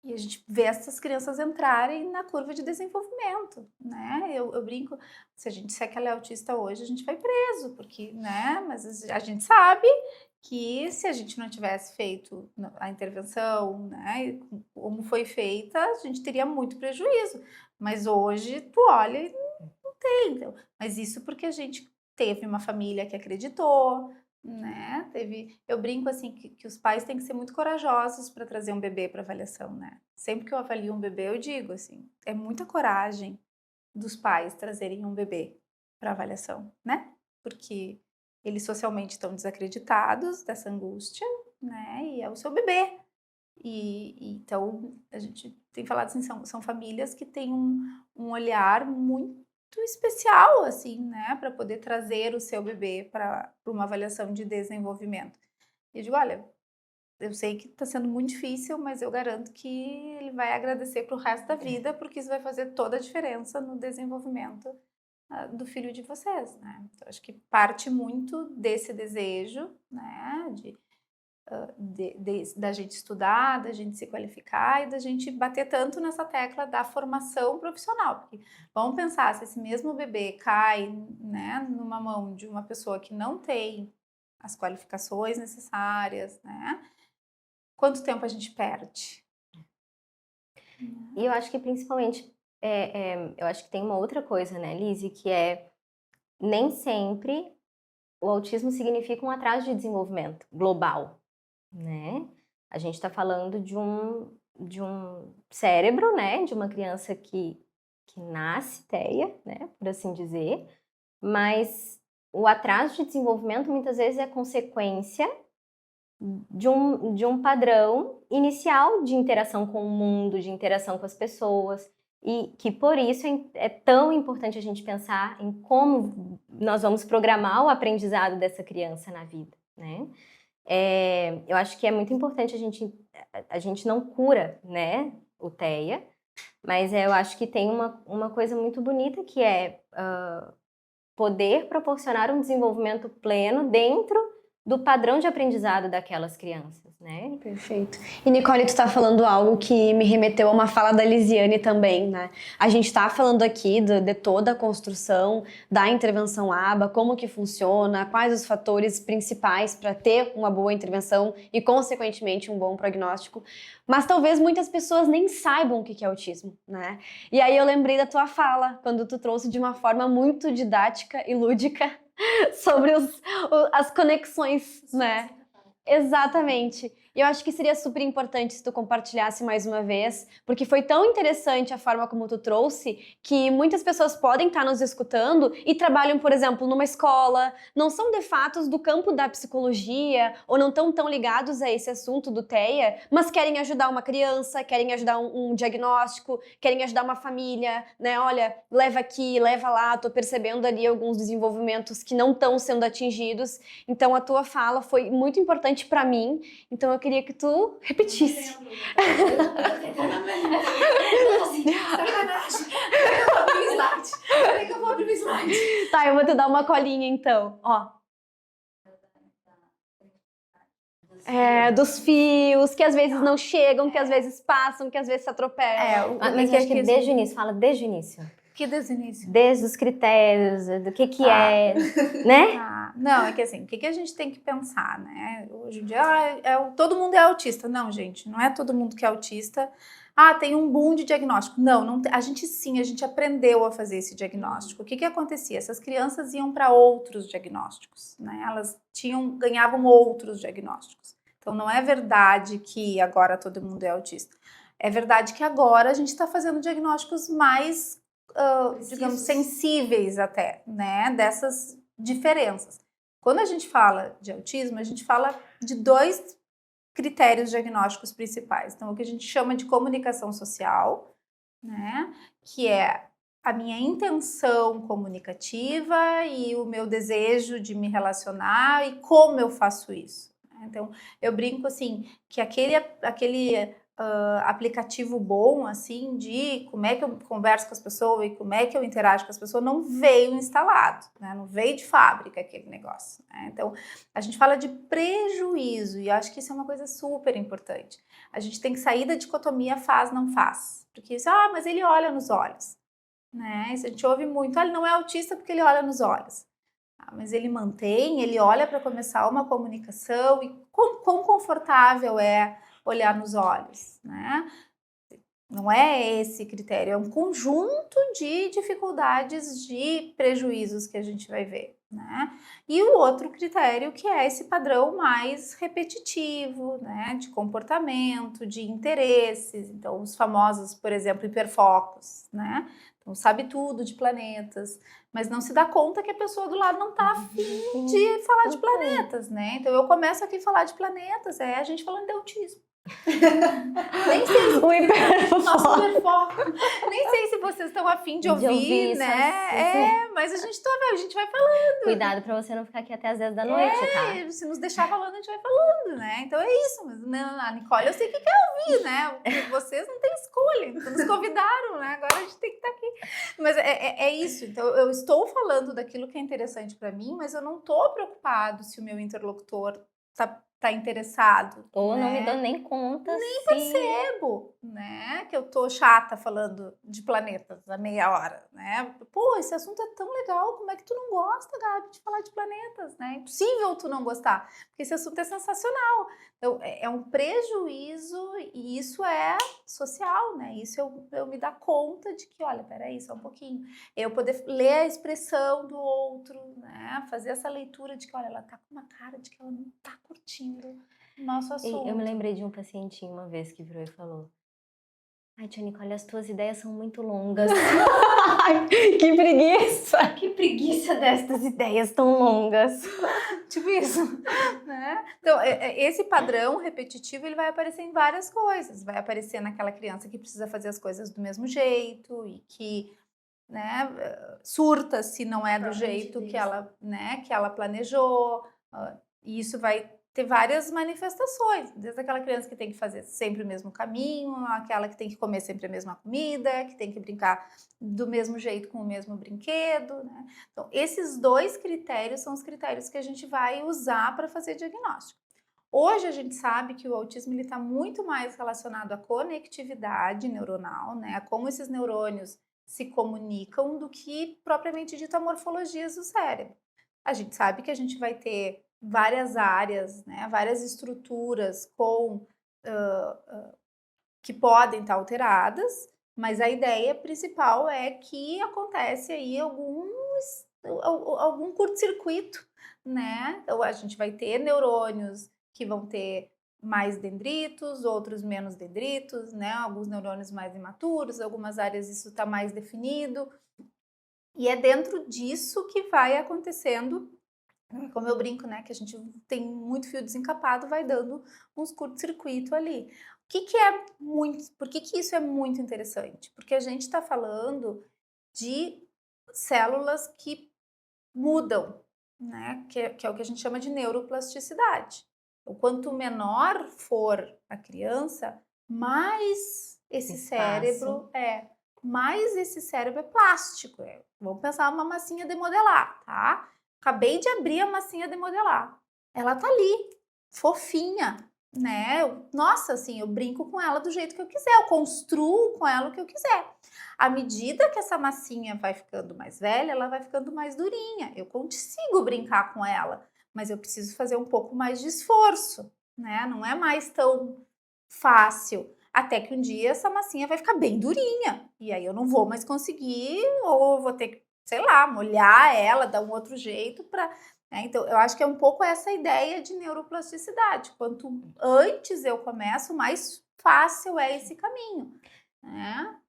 a gente vê essas crianças entrarem na curva de desenvolvimento, né? Eu brinco, se a gente disser que ela é autista hoje, a gente vai preso, porque, né? Mas a gente sabe que se a gente não tivesse feito a intervenção, né? Como foi feita, a gente teria muito prejuízo. Mas hoje, tu olha e não tem. Então, mas isso porque a gente teve uma família que acreditou, né? Eu brinco assim que os pais têm que ser muito corajosos para trazer um bebê para avaliação, né? Sempre que eu avalio um bebê, eu digo assim, é muita coragem dos pais trazerem um bebê para avaliação, né? Porque eles socialmente estão desacreditados dessa angústia, né? E é o seu bebê. E então a gente tem falado assim, são famílias que têm um olhar muito especial, assim, né, para poder trazer o seu bebê para uma avaliação de desenvolvimento. E eu digo, olha, eu sei que está sendo muito difícil, mas eu garanto que ele vai agradecer para o resto da vida, porque isso vai fazer toda a diferença no desenvolvimento do filho de vocês, né? Então, acho que parte muito desse desejo, né, da gente estudar, da gente se qualificar e da gente bater tanto nessa tecla da formação profissional. Porque vamos pensar, se esse mesmo bebê cai, né, numa mão de uma pessoa que não tem as qualificações necessárias, né, quanto tempo a gente perde? E eu acho que principalmente, eu acho que tem uma outra coisa, né, Lizzie, que é nem sempre o autismo significa um atraso de desenvolvimento global, né? A gente está falando de um cérebro, né, de uma criança que nasce TEA, né, por assim dizer, mas o atraso de desenvolvimento muitas vezes é consequência de um padrão inicial de interação com o mundo, de interação com as pessoas, e que por isso é tão importante a gente pensar em como nós vamos programar o aprendizado dessa criança na vida, né? Eu acho que é muito importante a gente não cura, né, o TEA, mas eu acho que tem uma coisa muito bonita que é poder proporcionar um desenvolvimento pleno dentro do padrão de aprendizado daquelas crianças, né? Perfeito. E Nicole, tu tá falando algo que me remeteu a uma fala da Lisiane também, né? A gente tá falando aqui de toda a construção da intervenção ABA, como que funciona, quais os fatores principais para ter uma boa intervenção e, consequentemente, um bom prognóstico. Mas talvez muitas pessoas nem saibam o que é autismo, né? E aí eu lembrei da tua fala, quando tu trouxe de uma forma muito didática e lúdica sobre as conexões, né? Exatamente. E eu acho que seria super importante se tu compartilhasse mais uma vez, porque foi tão interessante a forma como tu trouxe, que muitas pessoas podem estar nos escutando e trabalham, por exemplo, numa escola, não são de fato do campo da psicologia, ou não estão tão ligados a esse assunto do TEA, mas querem ajudar uma criança, querem ajudar um diagnóstico, querem ajudar uma família, né? Olha, leva aqui, leva lá, tô percebendo ali alguns desenvolvimentos que não estão sendo atingidos. Então a tua fala foi muito importante para mim, então eu queria que tu repetisse. Sacanagem. Eu vou abrir o slide. Peraí que eu vou abrir o slide. Tá, eu vou te dar uma colinha então, ó. Dos fios, que às vezes não chegam, que às vezes passam, que às vezes se atropelam. Mas eu acho que desde o início, fala desde o início. Que desde o início? Desde os critérios, do que é, né? Não, é que assim, o que a gente tem que pensar, né? Hoje em dia, todo mundo é autista. Não, gente, não é todo mundo que é autista. Tem um boom de diagnóstico. Não, a gente aprendeu a fazer esse diagnóstico. O que acontecia? Essas crianças iam para outros diagnósticos, né? Elas ganhavam outros diagnósticos. Então, não é verdade que agora todo mundo é autista. É verdade que agora a gente está fazendo diagnósticos mais, digamos, sensíveis até, né? Dessas diferenças. Quando a gente fala de autismo, a gente fala de 2 critérios diagnósticos principais. Então, o que a gente chama de comunicação social, né? Que é a minha intenção comunicativa e o meu desejo de me relacionar e como eu faço isso. Então, eu brinco assim, que aquele aplicativo bom, assim, de como é que eu converso com as pessoas e como é que eu interajo com as pessoas, não veio instalado, né? Não veio de fábrica aquele negócio, né? Então, a gente fala de prejuízo e eu acho que isso é uma coisa super importante. A gente tem que sair da dicotomia faz, não faz. Porque isso, mas ele olha nos olhos, né? Isso a gente ouve muito, ele não é autista porque ele olha nos olhos. Mas ele mantém, ele olha para começar uma comunicação e quão confortável é olhar nos olhos, né? Não é esse critério, é um conjunto de dificuldades, de prejuízos que a gente vai ver, né? E o outro critério que é esse padrão mais repetitivo, né? De comportamento, de interesses, então os famosos, por exemplo, hiperfocos, né? Então sabe tudo de planetas, mas não se dá conta que a pessoa do lado não tá afim de falar de planetas, né? Então eu começo aqui a falar de planetas, a gente falando de autismo. Nem sei se... O hiperfoco. Nem sei se vocês estão afim de ouvir, né? Mas a gente vai falando. Cuidado pra você não ficar aqui até as 10 da noite, tá? Se nos deixar falando, a gente vai falando, né? Então é isso. Mas a Nicole, eu sei que quer ouvir, né? Vocês não têm escolha. Então nos convidaram, né? Agora a gente tem que estar aqui. Mas é isso. Então eu estou falando daquilo que é interessante pra mim, mas eu não tô preocupado se o meu interlocutor tá tá interessado. Ou não né? me dou nem conta. Percebo, né, que eu tô chata falando de planetas há meia hora, né? Pô, esse assunto é tão legal, como é que tu não gosta, Gabi, de falar de planetas, né? É impossível tu não gostar, porque esse assunto é sensacional. Então, é um prejuízo e isso é social, né? Isso eu me dar conta de que, olha, peraí, só um pouquinho. Eu poder ler a expressão do outro, né? Fazer essa leitura de que, olha, ela tá com uma cara de que ela não tá curtindo o nosso assunto. Eu me lembrei de um pacientinho uma vez que virou e falou: ai, tia Nicole, as tuas ideias são muito longas. Que preguiça! Que preguiça destas ideias tão longas. Tipo isso, né? Então, esse padrão repetitivo, ele vai aparecer em várias coisas. Vai aparecer naquela criança que precisa fazer as coisas do mesmo jeito e que, né, surta se não é do jeito que ela, né, que ela planejou. E isso vai ter várias manifestações, desde aquela criança que tem que fazer sempre o mesmo caminho, aquela que tem que comer sempre a mesma comida, que tem que brincar do mesmo jeito com o mesmo brinquedo, né? Então, esses dois critérios são os critérios que a gente vai usar para fazer diagnóstico. Hoje a gente sabe que o autismo está muito mais relacionado à conectividade neuronal, né? A como esses neurônios se comunicam do que propriamente dito a morfologias do cérebro. A gente sabe que a gente vai ter várias áreas, né, várias estruturas que podem estar alteradas, mas a ideia principal é que acontece aí algum curto-circuito, né? Então a gente vai ter neurônios que vão ter mais dendritos, outros menos dendritos, né? Alguns neurônios mais imaturos, algumas áreas isso está mais definido. E é dentro disso que vai acontecendo, como eu brinco, né, que a gente tem muito fio desencapado, vai dando uns curto-circuito ali. Por que isso é muito interessante? Porque a gente está falando de células que mudam, né, que é o que a gente chama de neuroplasticidade. O quanto menor for a criança, mais esse cérebro é plástico. Vamos pensar uma massinha de modelar, tá? Acabei de abrir a massinha de modelar. Ela tá ali, fofinha, né? Nossa, assim, eu brinco com ela do jeito que eu quiser, eu construo com ela o que eu quiser. À medida que essa massinha vai ficando mais velha, ela vai ficando mais durinha. Eu consigo brincar com ela, mas eu preciso fazer um pouco mais de esforço, né? Não é mais tão fácil. Até que um dia essa massinha vai ficar bem durinha. E aí eu não vou mais conseguir, ou vou ter que, sei lá, molhar ela, dar um outro jeito para. Então, eu acho que é um pouco essa ideia de neuroplasticidade. Quanto antes eu começo, mais fácil é esse caminho, né?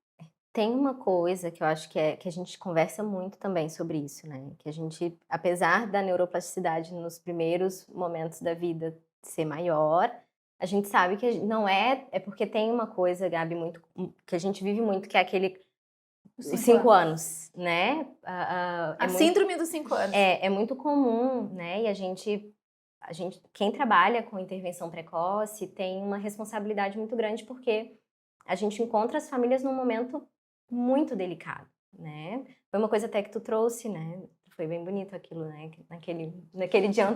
Tem uma coisa que eu acho que a gente conversa muito também sobre isso, né? Que a gente, apesar da neuroplasticidade nos primeiros momentos da vida ser maior, a gente sabe que não é porque tem uma coisa, Gabi, muito que a gente vive muito, que é aquele os 5 anos, né? A síndrome dos 5 anos. É muito comum, né? E a gente, quem trabalha com intervenção precoce tem uma responsabilidade muito grande, porque a gente encontra as famílias num momento muito delicado, né? Foi uma coisa até que tu trouxe, né? Foi bem bonito aquilo, né? Naquele dia,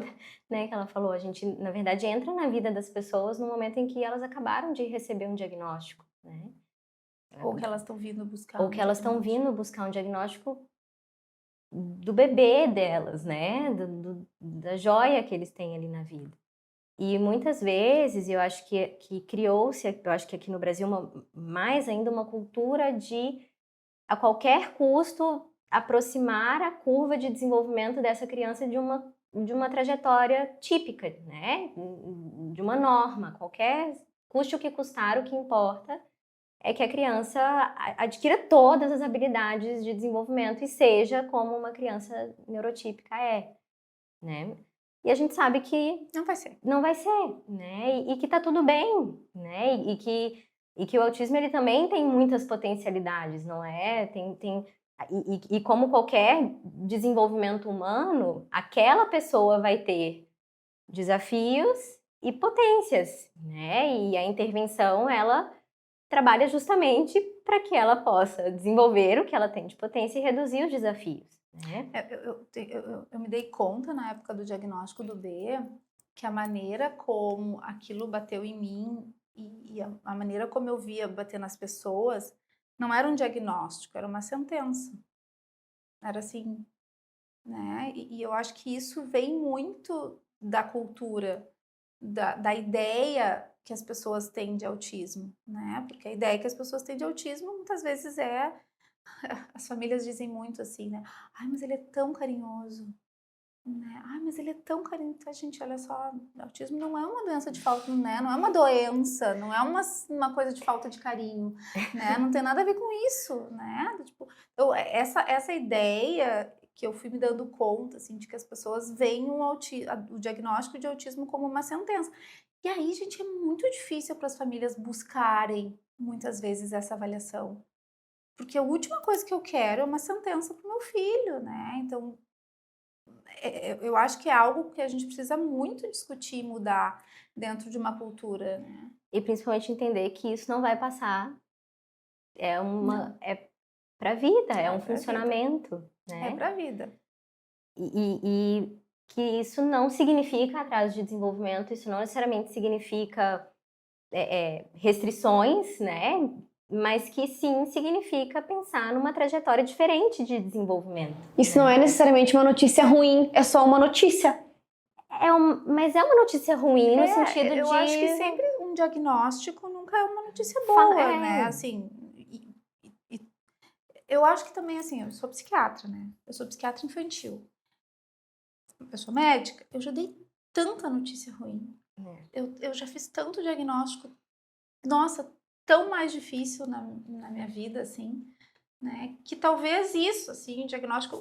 né? Que ela falou, a gente, na verdade, entra na vida das pessoas no momento em que elas acabaram de receber um diagnóstico, né? Ou que elas estão vindo buscar. Ou que elas estão vindo buscar um diagnóstico do bebê delas, né? Da joia que eles têm ali na vida. E muitas vezes eu acho que criou-se, eu acho que aqui no Brasil, mais ainda uma cultura de, a qualquer custo, aproximar a curva de desenvolvimento dessa criança de uma trajetória típica, né? De uma norma. Qualquer custe o que custar, o que importa é que a criança adquira todas as habilidades de desenvolvimento e seja como uma criança neurotípica é, né? E a gente sabe que não vai ser, né? E que tá tudo bem, né? E que o autismo ele também tem muitas potencialidades, não é? E como qualquer desenvolvimento humano, aquela pessoa vai ter desafios e potências, né? E a intervenção, ela trabalha justamente para que ela possa desenvolver o que ela tem de potência e reduzir os desafios, né? Eu me dei conta na época do diagnóstico do B que a maneira como aquilo bateu em mim e a maneira como eu via bater nas pessoas não era um diagnóstico, era uma sentença. Era assim, né? E eu acho que isso vem muito da cultura, da ideia que as pessoas têm de autismo, né? Porque a ideia que as pessoas têm de autismo muitas vezes as famílias dizem muito assim, né? Ai, mas ele é tão carinhoso, né? Ai, mas ele é tão carinhoso. Gente, olha só, autismo não é uma doença de falta, né? Não é uma doença, não é uma coisa de falta de carinho, né? Não tem nada a ver com isso, né? Tipo, essa ideia que eu fui me dando conta, assim, de que as pessoas veem o diagnóstico de autismo como uma sentença. E aí, gente, é muito difícil para as famílias buscarem, muitas vezes, essa avaliação. Porque a última coisa que eu quero é uma sentença para o meu filho, né? Então, eu acho que é algo que a gente precisa muito discutir e mudar dentro de uma cultura, né? E principalmente entender que isso não vai passar. É pra vida, é um pra funcionamento, É né? pra vida. E que isso não significa atraso de desenvolvimento, isso não necessariamente significa restrições, né? Mas que sim significa pensar numa trajetória diferente de desenvolvimento. Isso não é necessariamente uma notícia ruim, é só uma notícia. Mas é uma notícia ruim no sentido eu de... acho que sempre um diagnóstico nunca é uma notícia boa, né? Assim, eu acho que também, assim, eu sou psiquiatra, né? Eu sou psiquiatra infantil. Eu sou médica, eu já dei tanta notícia ruim. Eu já fiz tanto diagnóstico, nossa, tão mais difícil na minha vida, assim, né? Que talvez isso, assim,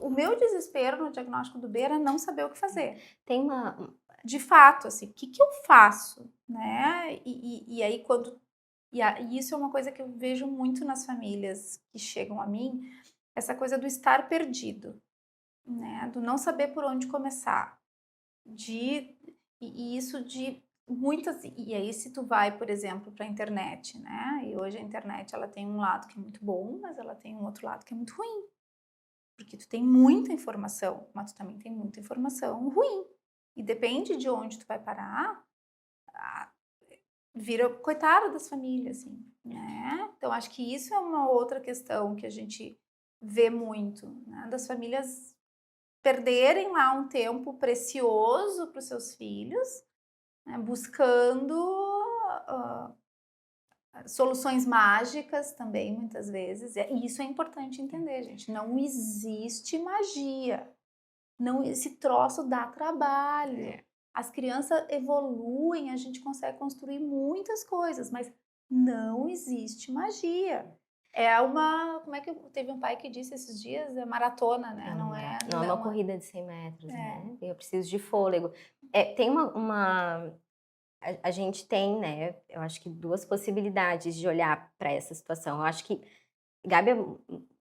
o meu desespero no diagnóstico do B era não saber o que fazer. Tem uma... De fato, assim, o que eu faço, né? E aí e isso é uma coisa que eu vejo muito nas famílias que chegam a mim, essa coisa do estar perdido, né? Do não saber por onde começar. E isso de muitas... E aí se tu vai, por exemplo, para a internet, né? E hoje a internet, ela tem um lado que é muito bom, mas ela tem um outro lado que é muito ruim. Porque tu tem muita informação, mas tu também tem muita informação ruim. E depende de onde tu vai parar, vira coitada das famílias, assim, né? Então, acho que isso é uma outra questão que a gente vê muito, né? Das famílias perderem lá um tempo precioso para os seus filhos, né? Buscando soluções mágicas também, muitas vezes. E isso é importante entender, gente. Não existe magia. Não, esse troço dá trabalho. As crianças evoluem, a gente consegue construir muitas coisas, mas não existe magia. Como é que teve um pai que disse esses dias? É maratona, né? Não é uma corrida de 100 metros, né? Eu preciso de fôlego. Tem a gente tem, né? Eu acho que duas possibilidades de olhar para essa situação. Eu acho que, Gabi,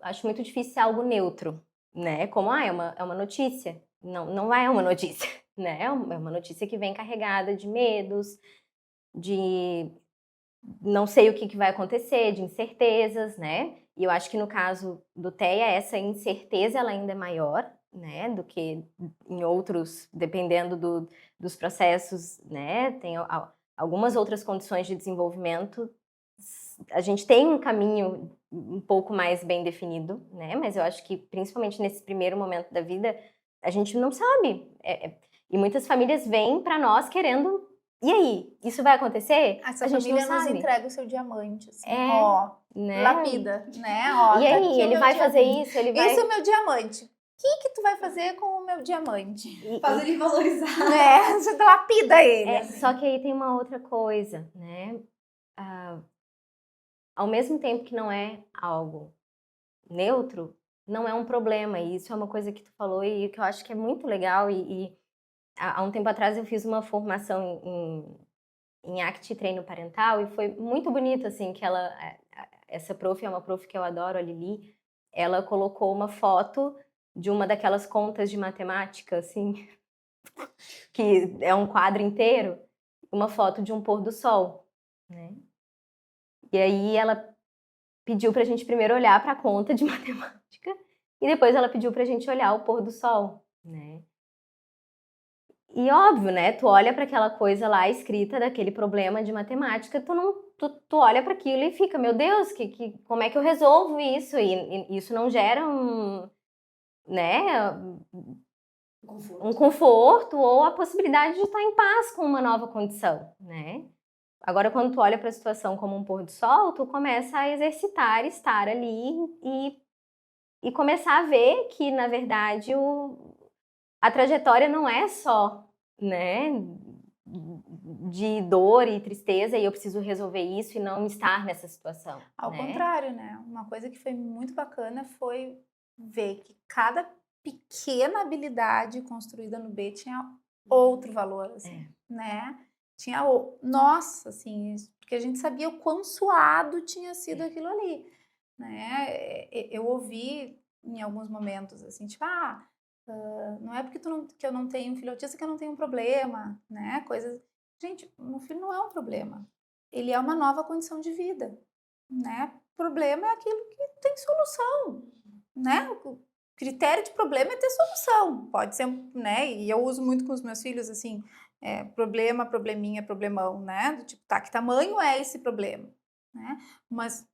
acho muito difícil ser algo neutro, né? Como, é uma notícia. Não é uma notícia, né? É uma notícia que vem carregada de medos, de não sei o que vai acontecer, de incertezas, né? E eu acho que no caso do TEA, essa incerteza ela ainda é maior, né? Do que em outros, dependendo dos processos, né? Tem algumas outras condições de desenvolvimento. A gente tem um caminho um pouco mais bem definido, né? Mas eu acho que, principalmente nesse primeiro momento da vida, a gente não sabe. E muitas famílias vêm para nós querendo... E aí? Isso vai acontecer? Essa a gente família não sabe. nos entrega o seu diamante. Assim, né? Lapida, né? Ó, e tá aí? Ele vai fazer isso? Ele vai... Esse é o meu diamante. O que tu vai fazer com o meu diamante? Fazer ele valorizar. Né? Você lapida ele. Assim. Só que aí tem uma outra coisa, né? Ao mesmo tempo que não é algo neutro, não é um problema. E isso é uma coisa que tu falou e que eu acho que é muito legal. E há um tempo atrás eu fiz uma formação em ACT treino parental e foi muito bonito, assim, que essa prof é uma prof que eu adoro, a Lili, ela colocou uma foto de uma daquelas contas de matemática, assim, que é um quadro inteiro, uma foto de um pôr do sol, né? E aí ela pediu pra gente primeiro olhar pra conta de matemática e depois ela pediu pra gente olhar o pôr do sol, né? E óbvio, né? Tu olha para aquela coisa lá escrita daquele problema de matemática, tu olha para aquilo e fica, meu Deus, como é que eu resolvo isso? E isso não gera né, um conforto ou a possibilidade de estar em paz com uma nova condição, né? Agora, quando tu olha para a situação como um pôr do sol, tu começa a exercitar, estar ali e começar a ver que, na verdade, a trajetória não é só, né, de dor e tristeza e eu preciso resolver isso e não estar nessa situação. Ao né? contrário, né? Uma coisa que foi muito bacana foi ver que cada pequena habilidade construída no B tinha outro valor, assim, né? Nossa, assim, porque a gente sabia o quão suado tinha sido aquilo ali, né? Eu ouvi em alguns momentos, assim, tipo, não é porque que eu não tenho um filho autista que eu não tenho um problema, né? Coisas. Gente, meu filho não é um problema. Ele é uma nova condição de vida, né? Problema é aquilo que tem solução, né? O critério de problema é ter solução. Pode ser, né? E eu uso muito com os meus filhos assim, problema, probleminha, problemão, né? Do tipo, tá, que tamanho é esse problema, né? Mas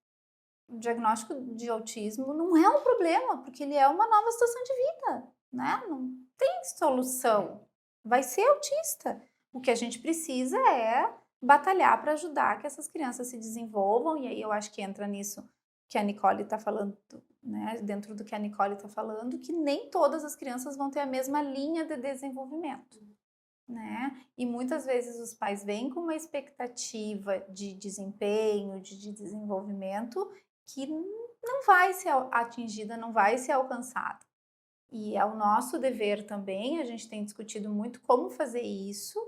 o diagnóstico de autismo não é um problema, porque ele é uma nova situação de vida, né? Não tem solução. Vai ser autista. O que a gente precisa é batalhar para ajudar que essas crianças se desenvolvam, e aí eu acho que entra nisso que a Nicole está falando, né? Dentro do que a Nicole está falando, que nem todas as crianças vão ter a mesma linha de desenvolvimento. Né? E muitas vezes os pais vêm com uma expectativa de desempenho, de desenvolvimento que não vai ser atingida, não vai ser alcançada. E é o nosso dever também, a gente tem discutido muito como fazer isso,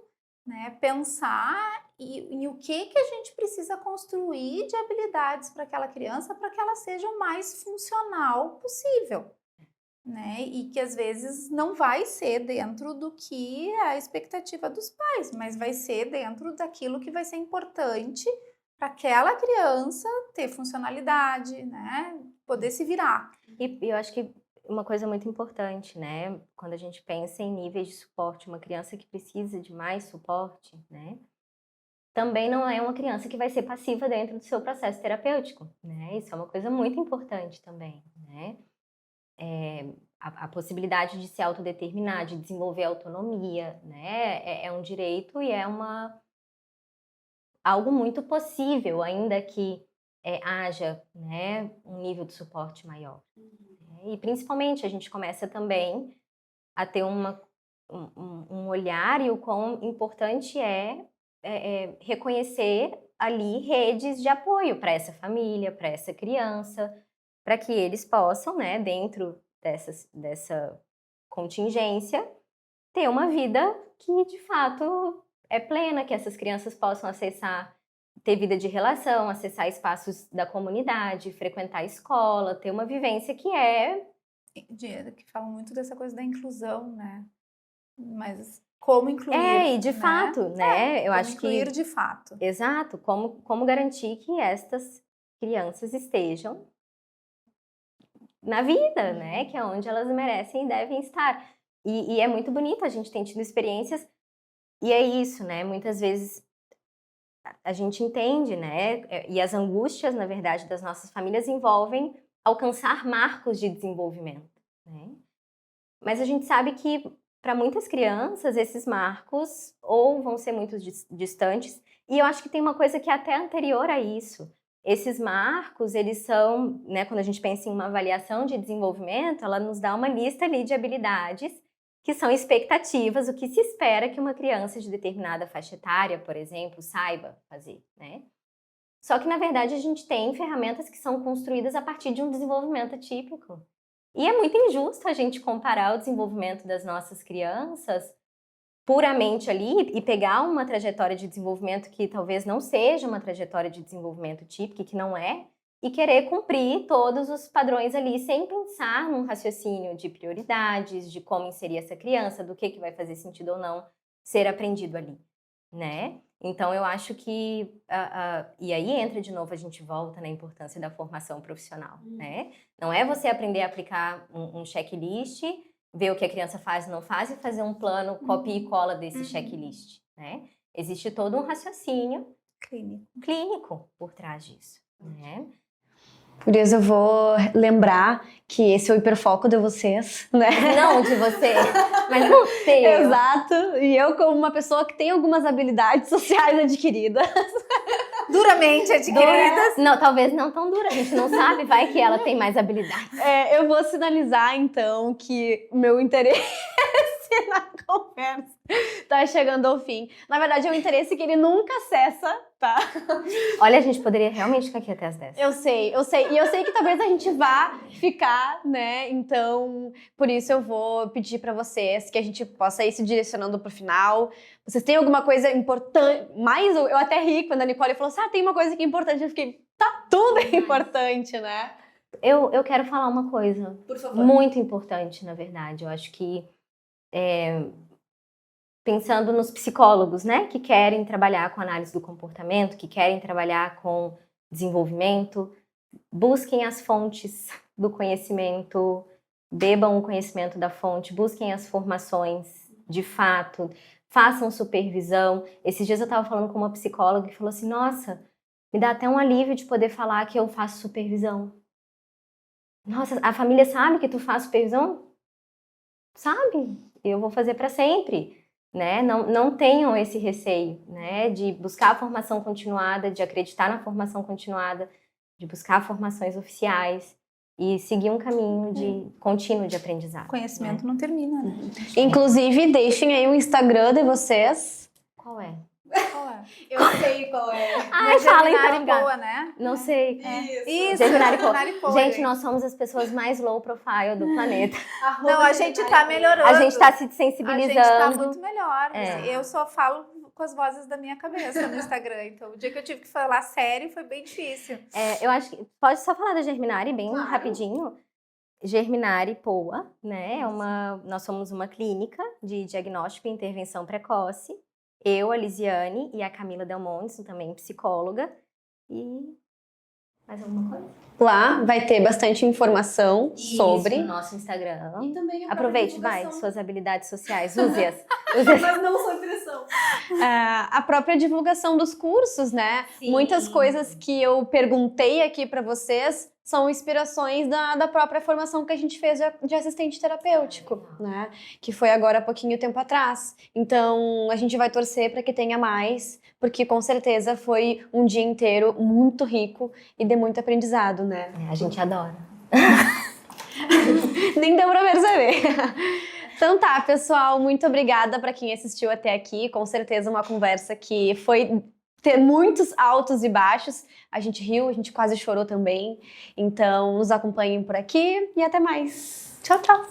né? Pensar em o que a gente precisa construir de habilidades para aquela criança para que ela seja o mais funcional possível. Né? E que às vezes não vai ser dentro do que é a expectativa dos pais, mas vai ser dentro daquilo que vai ser importante para aquela criança ter funcionalidade, né? Poder se virar. E eu acho que uma coisa muito importante, né? Quando a gente pensa em níveis de suporte, uma criança que precisa de mais suporte, né? Também não é uma criança que vai ser passiva dentro do seu processo terapêutico, né? Isso é uma coisa muito importante também, né? A possibilidade de se autodeterminar, de desenvolver autonomia, né? É um direito e é algo muito possível, ainda que haja, né, um nível de suporte maior. E principalmente a gente começa também a ter um olhar e o quão importante reconhecer ali redes de apoio para essa família, para essa criança, para que eles possam, né, dentro dessa contingência, ter uma vida que de fato é plena, que essas crianças possam acessar, ter vida de relação, acessar espaços da comunidade, frequentar a escola, ter uma vivência Que falam muito dessa coisa da inclusão, né? Mas como incluir? e de fato, né? Eu acho incluir que de fato. exato, como garantir que estas crianças estejam na vida, né? Que é onde elas merecem e devem estar. E é muito bonito, a gente tem tido experiências, e é isso, né? Muitas vezes a gente entende, né? E as angústias, na verdade, das nossas famílias envolvem alcançar marcos de desenvolvimento, né? Mas a gente sabe que para muitas crianças esses marcos ou vão ser muito distantes, e eu acho que tem uma coisa que é até anterior a isso. Esses marcos, eles são, né, quando a gente pensa em uma avaliação de desenvolvimento, ela nos dá uma lista ali de habilidades que são expectativas, o que se espera que uma criança de determinada faixa etária, por exemplo, saiba fazer, né? Só que, na verdade, a gente tem ferramentas que são construídas a partir de um desenvolvimento atípico. E é muito injusto a gente comparar o desenvolvimento das nossas crianças puramente ali e pegar uma trajetória de desenvolvimento que talvez não seja uma trajetória de desenvolvimento típica, que não é, e querer cumprir todos os padrões ali sem pensar num raciocínio de prioridades, de como inserir essa criança, do que vai fazer sentido ou não ser aprendido ali, né? Então, eu acho que... e aí entra de novo, a gente volta na importância da formação profissional, né? Não é você aprender a aplicar um checklist ver o que a criança faz e não faz e fazer um plano copia e cola desse checklist, né? Existe todo um raciocínio clínico por trás disso, né? Por isso eu vou lembrar que esse é o hiperfoco de vocês, né? Não de você, mas não seu. Exato. E eu, como uma pessoa que tem algumas habilidades sociais adquiridas. Duramente adquiridas. Não, talvez não tão dura, a gente não sabe, vai que ela tem mais habilidade. Eu vou sinalizar, então, que o meu interesse na conversa tá chegando ao fim. Na verdade, é um interesse que ele nunca cessa, tá? Olha, a gente poderia realmente ficar aqui até as 10. Eu sei. E eu sei que talvez a gente vá ficar, né? Então, por isso eu vou pedir pra vocês que a gente possa ir se direcionando pro final. Vocês têm alguma coisa importante? Eu até ri quando a Nicole falou assim, tem uma coisa que é importante. Eu fiquei, tá tudo importante, né? Eu quero falar uma coisa Por favor. muito importante, na verdade. Eu acho que pensando nos psicólogos, né, que querem trabalhar com análise do comportamento, que querem trabalhar com desenvolvimento, busquem as fontes do conhecimento, bebam o conhecimento da fonte, busquem as formações de fato, façam supervisão. Esses dias eu estava falando com uma psicóloga que falou assim, nossa, me dá até um alívio de poder falar que eu faço supervisão. Nossa, a família sabe que tu faz supervisão? Sabe? Eu vou fazer para sempre, né? Não tenham esse receio, né? De buscar a formação continuada, de acreditar na formação continuada, de buscar formações oficiais e seguir um caminho contínuo de aprendizado. O conhecimento não termina, né? Inclusive, deixem aí o Instagram de vocês. Qual é? Qual é? Eu sei qual é. Ai, fala então, boa, né? Não sei. Isso, Germinari Poa. Gente, nós somos as pessoas mais low profile do planeta. Não, a gente tá melhorando. A gente tá se A gente sensibilizando. tá muito melhor. É. Eu só falo com as vozes da minha cabeça no Instagram. Então, o dia que eu tive que falar sério foi bem difícil. Eu acho que pode só falar da Germinari bem Claro. rapidinho. Germinari Poa, né? Nós somos uma clínica de diagnóstico e intervenção precoce. Eu, a Lisiane e a Camila Delmonte, também psicóloga. E mais alguma coisa? Lá vai ter bastante informação sobre. no nosso Instagram. E também a Aproveite, própria vai, divulgação. suas habilidades sociais, use-as. Mas não sob pressão. A própria divulgação dos cursos, né? Sim. Muitas coisas que eu perguntei aqui pra vocês são inspirações da própria formação que a gente fez de assistente terapêutico, né? Que foi agora há pouquinho tempo atrás. Então, a gente vai torcer para que tenha mais, porque com certeza foi um dia inteiro muito rico e de muito aprendizado, né? A gente adora. Nem deu pra perceber. Então tá, pessoal, muito obrigada para quem assistiu até aqui. Com certeza uma conversa que foi ter muitos altos e baixos. A gente riu, a gente quase chorou também. Então, nos acompanhem por aqui e até mais. Tchau, tchau.